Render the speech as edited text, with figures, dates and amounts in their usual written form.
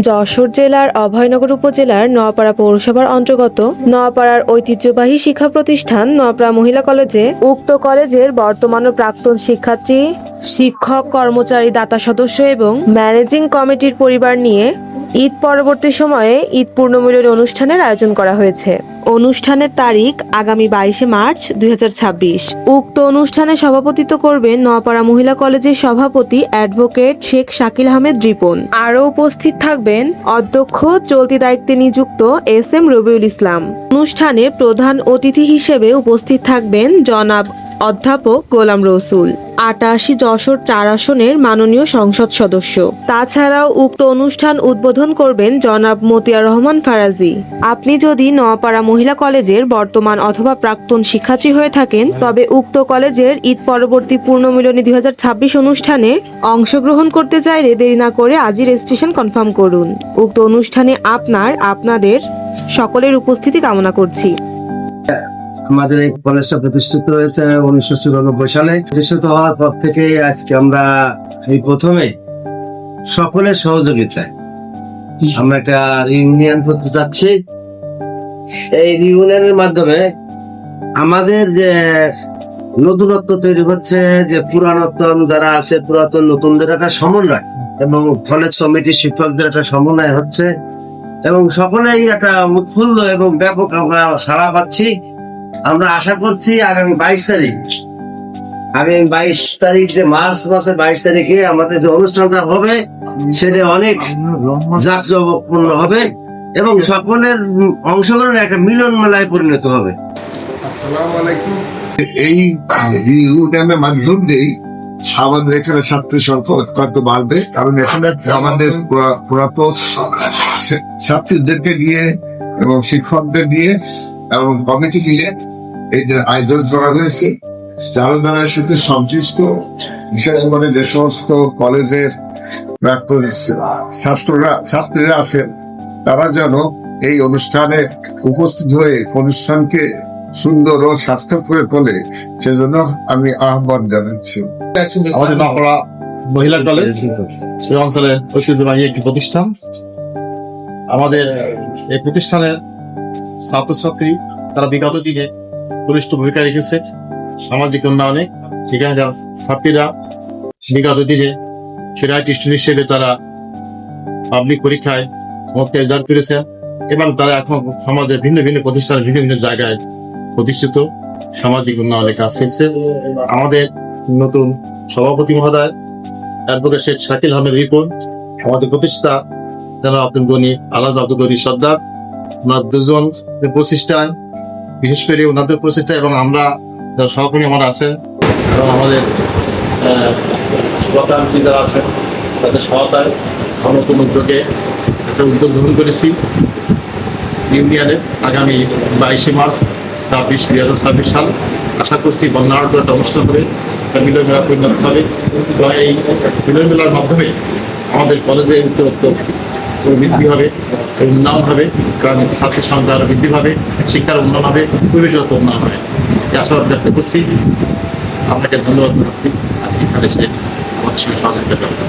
যশোর জেলার অভয়নগর উপজেলার নোয়াপাড়া পৌরসভার অন্তর্গত নোয়াপাড়ার ঐতিহ্যবাহী শিক্ষা প্রতিষ্ঠান নোয়াপাড়া মহিলা কলেজে উক্ত কলেজের বর্তমান ও প্রাক্তন শিক্ষার্থী, শিক্ষক, কর্মচারী, দাতা সদস্য এবং ম্যানেজিং কমিটির পরিবার নিয়ে ঈদ পরবর্তী সময়ে ঈদ পূর্ণমিলন অনুষ্ঠানের আয়োজন করা হয়েছে। অনুষ্ঠানের তারিখ আগামী 22শে মার্চ 2026। উক্ত অনুষ্ঠানে সভাপতিত্ব করবেন নোয়াপাড়া মহিলা কলেজের সভাপতি অ্যাডভোকেট শেখ শাকিল আহমেদ রিপন। আরও উপস্থিত থাকবেন অধ্যক্ষ, চলতি দায়িত্বে নিযুক্ত SM রবিউল ইসলাম। অনুষ্ঠানে প্রধান অতিথি হিসেবে উপস্থিত থাকবেন জনাব অধ্যাপক গোলাম রসুল, 88 যশোর 4 আসনের মাননীয় সংসদ সদস্য। তাছাড়াও উক্ত অনুষ্ঠান উদ্বোধন করবেন জনাব মতিয়ার রহমান ফারাজি। আপনি যদি নোয়াপাড়া মহিলা কলেজের বর্তমান অথবা প্রাক্তন শিক্ষার্থী হয়ে থাকেন, তবে উক্ত কলেজের ঈদ পরবর্তী পূর্ণমিলনী 2026 অনুষ্ঠানে অংশগ্রহণ করতে চাইলে দেরি না করে আজই রেজিস্ট্রেশন কনফার্ম করুন। উক্ত অনুষ্ঠানে আপনাদের সকলের উপস্থিতি কামনা করছি। আমাদের এই কলেজটা প্রতিষ্ঠিত হয়েছে 1994 সালে। প্রতিষ্ঠিত হওয়ার পর থেকে আজকে আমরা এই প্রথমে সকলের সহযোগিতায় আমরা একটা রিউনিয়ন করতে যাচ্ছি। এই রিউনিয়নের মাধ্যমে আমাদের যে নতুনত্ব তৈরি হচ্ছে, যে পুরাতন যারা আছে, পুরাতন নতুনদের একটা সমন্বয় এবং কলেজ কমিটির শিক্ষকদের একটা সমন্বয় হচ্ছে এবং সকলেই একটা উৎফুল্ল এবং ব্যাপক আমরা সাড়া পাচ্ছি। আমরা আশা করছি আগামী 22 তারিখ যে মার্চ মাসের 22 তারিখে আমাদের যে অনুষ্ঠানটা হবে সেটা অনেক জাঁকজমকপূর্ণ হবে এবং সকলের অংশগ্রহণের একটা মিলন মেলায় পরিণত হবে। আসসালামু আলাইকুম। এই ইউনিয়নের মাধ্যম দিয়েই আমাদের এখানে ছাত্রী সংখ্যা অত্যন্ত বাড়বে, কারণ এখানে আমাদের পুরাতন ছাত্রীদেরকে নিয়ে এবং শিক্ষকদের নিয়ে এবং কমিটি নিয়ে এই যে আয়োজন করা হয়েছে, যারা যারা সাথে সংশ্লিষ্ট, বিশেষ করে যে সমস্ত কলেজের প্রাক্তন ছাত্রীরা আছেন, তারা যেন এই অনুষ্ঠানে উপস্থিত হয়ে অনুষ্ঠানকে সুন্দর ও সার্থক করে তোলে, সেজন্য আমি আহ্বান জানাচ্ছি। আমাদের নোয়াপাড়া মহিলা কলেজ এই অঞ্চলের ঐতিহ্যবাহী একটি প্রতিষ্ঠান। আমাদের এই প্রতিষ্ঠানের ছাত্রছাত্রী তারা বিগত দিনে বলিষ্ঠ ভূমিকা রেখেছে সামাজিক উন্নয়নে। সেখানে যারা ছাত্রীরা বিগত দিনে সেরাইট স্টুডেন্ট হিসেবে তারা পাবলিক পরীক্ষায় চমৎকার রেজাল্ট করেছে এবং তারা এখন সমাজের ভিন্ন ভিন্ন প্রতিষ্ঠানের বিভিন্ন জায়গায় প্রতিষ্ঠিত সামাজিক উন্নয়নে কাজ করছে। আমাদের নতুন সভাপতি মহোদয় অ্যাডভোকেট শেখ শাকিল আহমেদ রিপন, আমাদের প্রতিষ্ঠাতা জনাব আব্দুল গনি আলহাজ আব্দুল গনি সর্দার, ওনার দুজন প্রচেষ্টায়, বিশেষ করে ওনাদের প্রচেষ্টা এবং আমরা যারা সহকর্মী আমরা আছেন এবং আমাদের শুভাকাঙ্ক্ষী যারা আছেন তাদের সহায়তায় আমরা নতুন উদ্যোগে একটা উদ্যোগ গ্রহণ করেছি। ইউনিয়নের আগামী 22শে মার্চ 2026 সাল আশা করছি বন্যাঢ্য একটা অনুষ্ঠান হবে, একটা মিলন মেলা পরিণত হবে এবং এই মিলন মেলার মাধ্যমে আমাদের কলেজের উত্তরোত্তর বৃদ্ধি হবে, উন্নয়ন হবে, কারণ ছাত্রীর সংখ্যা আরো বৃদ্ধি পাবে, শিক্ষার উন্নয়ন হবে, পরিবেশগত উন্নয়ন হবে। এই আশাবাদ ব্যক্ত করছি। আপনাকে ধন্যবাদ জানাচ্ছি আজকে এখানে এসে আমার সঙ্গে সহযোগিতা করতে।